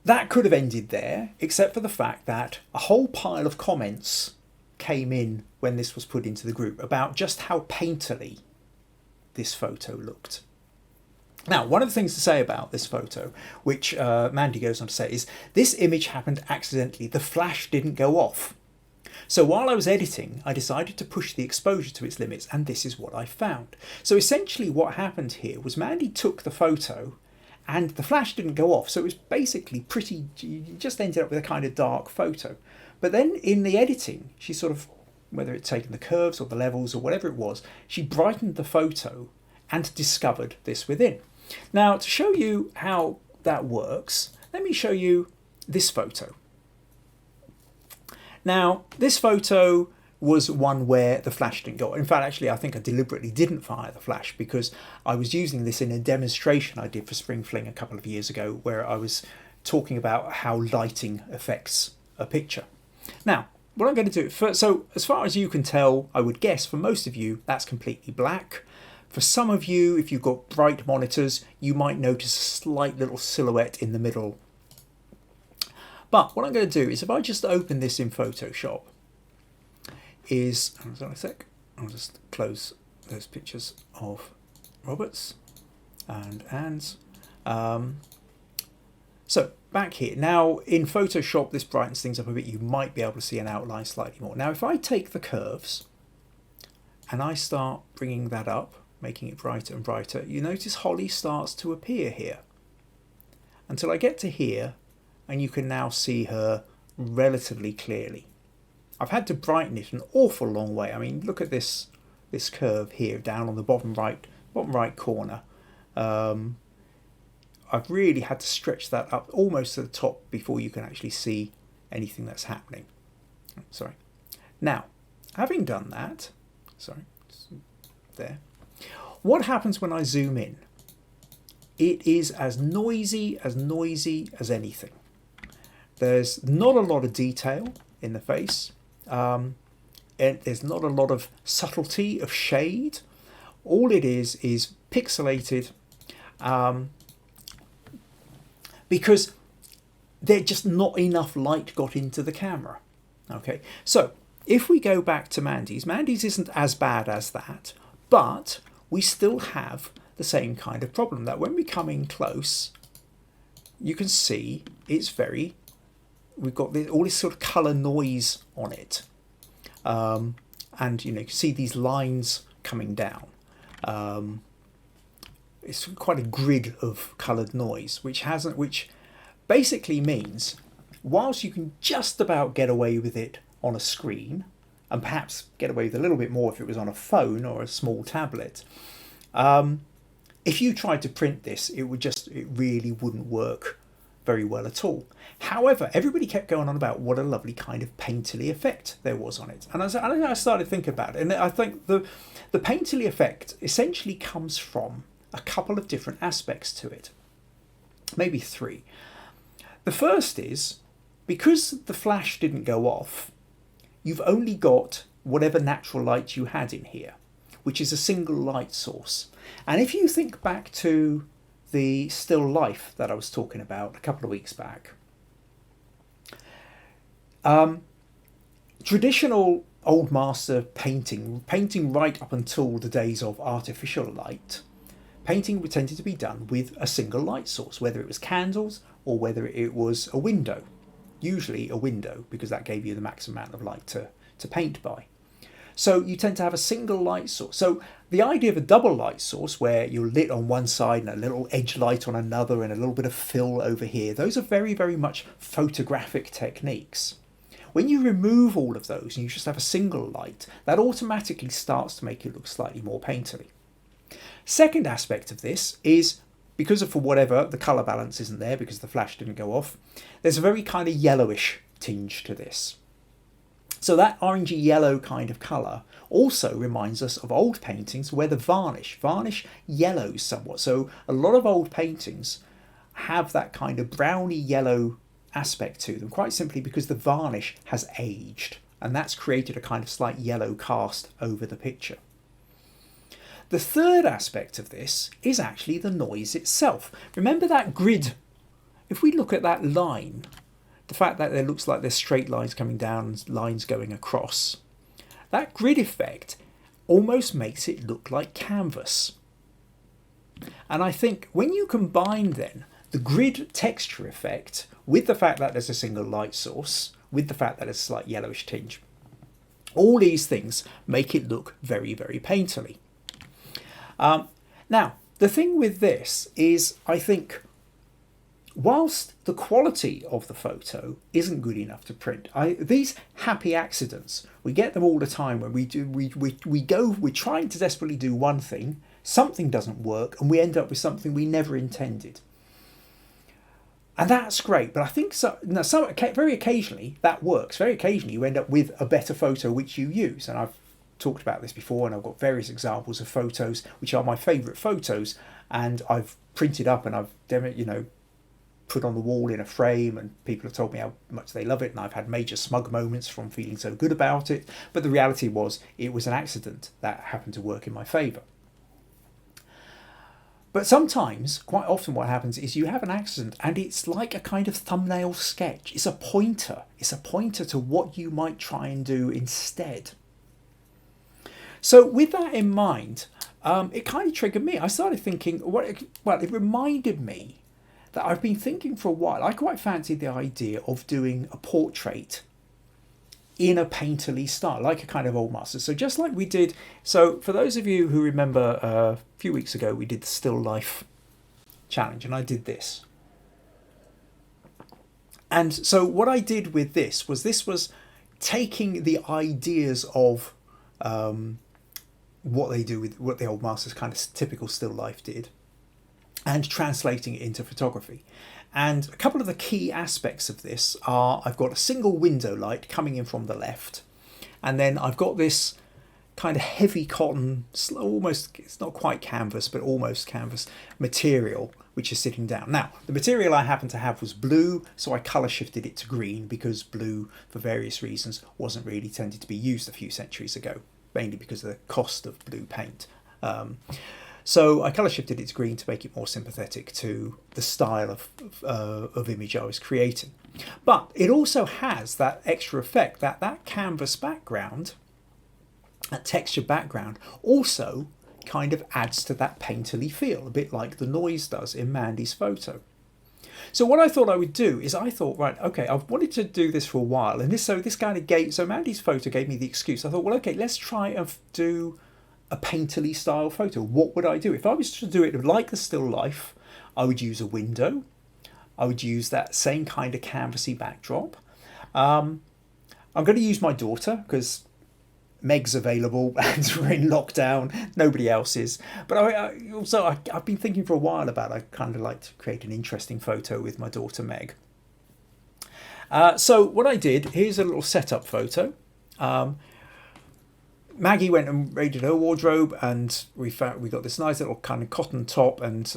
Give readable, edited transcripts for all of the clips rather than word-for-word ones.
that could have ended there, except for the fact that a whole pile of comments came in when this was put into the group about just how painterly this photo looked. Now, one of the things to say about this photo, which Mandy goes on to say, is this image happened accidentally. The flash didn't go off. So while I was editing, I decided to push the exposure to its limits, and this is what I found. So essentially what happened here was Mandy took the photo and the flash didn't go off. So it was basically pretty, you just ended up with a kind of dark photo. But then in the editing, she sort of, whether it's taken the curves or the levels or whatever it was, she brightened the photo and discovered this within. Now, to show you how that works, let me show you this photo. Now, this photo was one where the flash didn't go. In fact, actually, I think I deliberately didn't fire the flash because I was using this in a demonstration I did for Spring Fling a couple of years ago, where I was talking about how lighting affects a picture. Now, what I'm going to do first, so as far as you can tell, I would guess for most of you, that's completely black. For some of you, if you've got bright monitors, you might notice a slight little silhouette in the middle. But what I'm going to do is if I just open this in Photoshop, hold on a sec, I'll just close those pictures of Roberts and Anne's. So back here, now in Photoshop this brightens things up a bit, you might be able to see an outline slightly more. Now if I take the curves and I start bringing that up, making it brighter and brighter, you notice Holly starts to appear here until I get to here, and you can now see her relatively clearly. I've had to brighten it an awful long way. I mean, look at this curve here down on the bottom right corner. I've really had to stretch that up almost to the top before you can actually see anything that's happening. Sorry. Now, having done that, there. What happens when I zoom in? It is as noisy as anything. There's not a lot of detail in the face. And there's not a lot of subtlety of shade. All it is pixelated, because there's just not enough light got into the camera. Okay, so if we go back to Mandy's isn't as bad as that, but we still have the same kind of problem that when we come in close, you can see we've got all this sort of colour noise on it. And you can see these lines coming down. It's quite a grid of coloured noise, which basically means whilst you can just about get away with it on a screen, and perhaps get away with a little bit more if it was on a phone or a small tablet, if you tried to print this, it really wouldn't work very well at all. However, everybody kept going on about what a lovely kind of painterly effect there was on it. And I started thinking about it, and I think the painterly effect essentially comes from a couple of different aspects to it. Maybe three. The first is, because the flash didn't go off, you've only got whatever natural light you had in here, which is a single light source. And if you think back to the still life that I was talking about a couple of weeks back, traditional old master painting right up until the days of artificial light, painting tended to be done with a single light source, whether it was candles or whether it was a window. Usually a window, because that gave you the maximum amount of light to paint by. So you tend to have a single light source. So the idea of a double light source, where you're lit on one side and a little edge light on another and a little bit of fill over here, those are very, very much photographic techniques. When you remove all of those and you just have a single light, that automatically starts to make it look slightly more painterly. Second aspect of this is, because of, for whatever, the colour balance isn't there because the flash didn't go off, there's a very kind of yellowish tinge to this. So that orangey yellow kind of colour also reminds us of old paintings where the varnish yellows somewhat. So a lot of old paintings have that kind of browny yellow aspect to them, quite simply because the varnish has aged, and that's created a kind of slight yellow cast over the picture. The third aspect of this is actually the noise itself. Remember that grid if we look at that line, the fact that it looks like there's straight lines coming down and lines going across, that grid effect almost makes it look like canvas. And I think when you combine then the grid texture effect with the fact that there's a single light source, with the fact that there's a slight yellowish tinge, all these things make it look very, very painterly. Now, the thing with this is, I think, whilst the quality of the photo isn't good enough to print, these happy accidents, we get them all the time when we're trying to desperately do one thing, something doesn't work, and we end up with something we never intended. And that's great, but I think very occasionally that works. Very occasionally you end up with a better photo which you use, and I've talked about this before, and I've got various examples of photos which are my favourite photos, and I've printed up and I've put on the wall in a frame, and people have told me how much they love it, and I've had major smug moments from feeling so good about it. But the reality was it was an accident that happened to work in my favour. But sometimes, quite often what happens is you have an accident and it's like a kind of thumbnail sketch. It's a pointer. It's a pointer to what you might try and do instead. So with that in mind, it kind of triggered me. I started thinking, it reminded me that I've been thinking for a while. I quite fancied the idea of doing a portrait in a painterly style, like a kind of old master. So just like we did, so for those of you who remember a few weeks ago, we did the still life challenge, and I did this. And so what I did with this was taking the ideas of what they do with what the old masters kind of typical still life did, and translating it into photography. And a couple of the key aspects of this are, I've got a single window light coming in from the left, and then I've got this kind of heavy cotton, almost, it's not quite canvas, but almost canvas material, which is sitting down. Now, the material I happened to have was blue, so I colour shifted it to green, because blue, for various reasons, wasn't really tended to be used a few centuries ago, mainly because of the cost of blue paint. So I colour shifted it to green to make it more sympathetic to the style of image I was creating. But it also has that extra effect that canvas background, that texture background, also kind of adds to that painterly feel, a bit like the noise does in Mandy's photo. So what I thought I would do is right, okay, I've wanted to do this for a while, and this kind of gave, so Mandy's photo gave me the excuse. I thought, well, okay, let's try and do a painterly style photo. What would I do? If I was to do it like the still life, I would use a window. I would use that same kind of canvassy backdrop. I'm going to use my daughter because Meg's available and we're in lockdown. Nobody else is. But I've been thinking for a while about, I kind of like to create an interesting photo with my daughter Meg. So what I did, here's a little setup photo. Maggie went and raided her wardrobe, and we got this nice little kind of cotton top and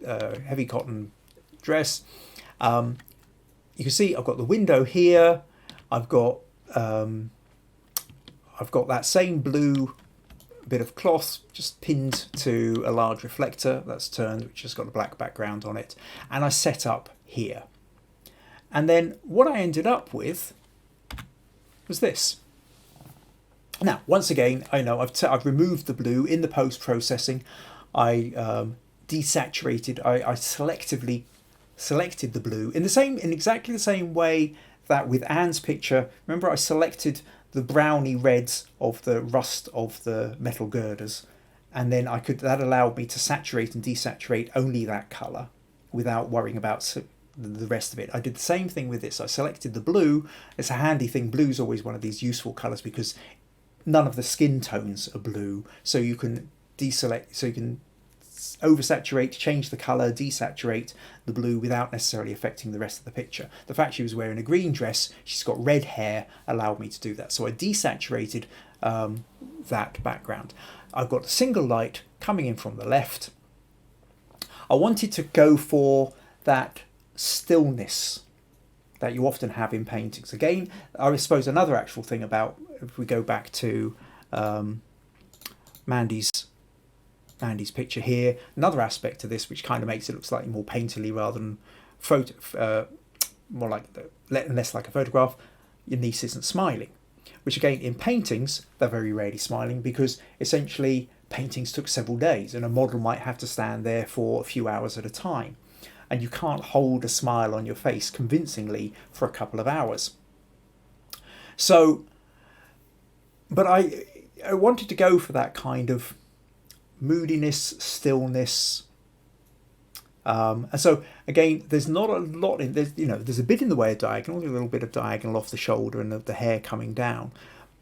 heavy cotton dress. You can see I've got the window here. I've got that same blue bit of cloth just pinned to a large reflector that's turned, which has got a black background on it, and I set up here. And then what I ended up with was this. Now, once again, I know I've removed the blue in the post-processing. I desaturated, I selectively selected the blue in exactly the same way that with Anne's picture. Remember, I selected the browny reds of the rust of the metal girders, and then that allowed me to saturate and desaturate only that colour without worrying about the rest of it. I did the same thing with this. I selected the blue. It's a handy thing. Blue's always one of these useful colours because none of the skin tones are blue, so you can deselect, so you can oversaturate, change the colour, desaturate the blue without necessarily affecting the rest of the picture. The fact she was wearing a green dress, she's got red hair, allowed me to do that. So I desaturated that background. I've got a single light coming in from the left. I wanted to go for that stillness that you often have in paintings. Again, I suppose another actual thing about, if we go back to Mandy's picture here, another aspect to this which kind of makes it look slightly more painterly rather than more like less like a photograph, your niece isn't smiling. Which again, in paintings, they're very rarely smiling because essentially paintings took several days and a model might have to stand there for a few hours at a time. And you can't hold a smile on your face convincingly for a couple of hours. So, but I wanted to go for that kind of moodiness, stillness. And so again, there's not a lot in there's a bit in the way of diagonal, a little bit of diagonal off the shoulder and of the hair coming down,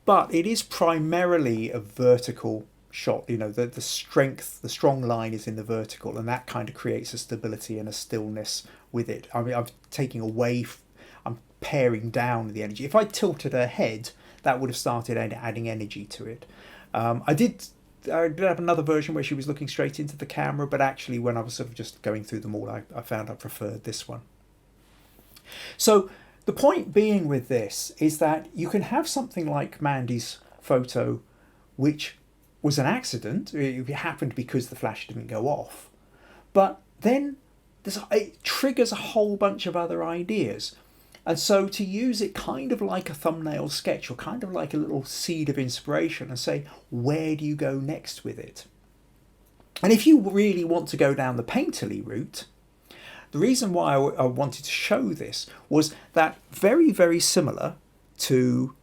but it is primarily a vertical shot. The strength, the strong line is in the vertical, and that kind of creates a stability and a stillness with it. I mean, I'm paring down the energy. If I tilted her head, that would have started adding energy to it. I did have another version where she was looking straight into the camera, but actually when I was sort of just going through them all, I found I preferred this one. So the point being with this is that you can have something like Mandy's photo, which was an accident. It happened because the flash didn't go off. But then it triggers a whole bunch of other ideas. And so to use it kind of like a thumbnail sketch or kind of like a little seed of inspiration and say, where do you go next with it? And if you really want to go down the painterly route, the reason why I wanted to show this was that very, very similar to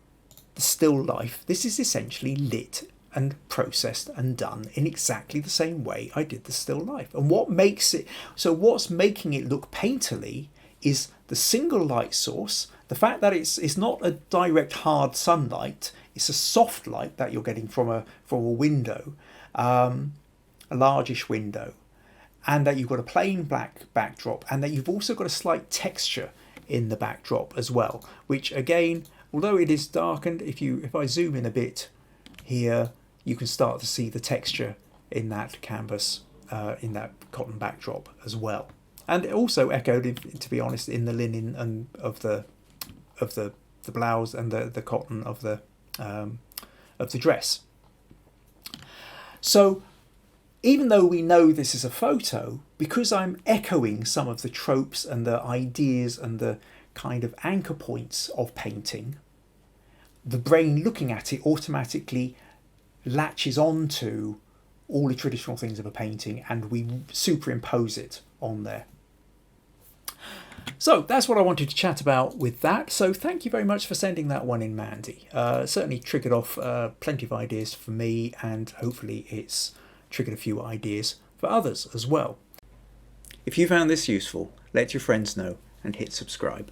the still life, this is essentially lit and processed and done in exactly the same way I did the still life. And what's making it look painterly is the single light source, the fact that it's not a direct hard sunlight, it's a soft light that you're getting from a window, a largish window, and that you've got a plain black backdrop, and that you've also got a slight texture in the backdrop as well, which again, although it is darkened, if I zoom in a bit here, you can start to see the texture in that canvas, in that cotton backdrop as well. And also echoed, to be honest, in the linen and of the blouse and the cotton of the dress. So even though we know this is a photo, because I'm echoing some of the tropes and the ideas and the kind of anchor points of painting, the brain looking at it automatically latches onto all the traditional things of a painting and we superimpose it on there. So that's what I wanted to chat about with that. So thank you very much for sending that one in, Mandy. Certainly triggered off plenty of ideas for me, and hopefully it's triggered a few ideas for others as well. If you found this useful, let your friends know and hit subscribe.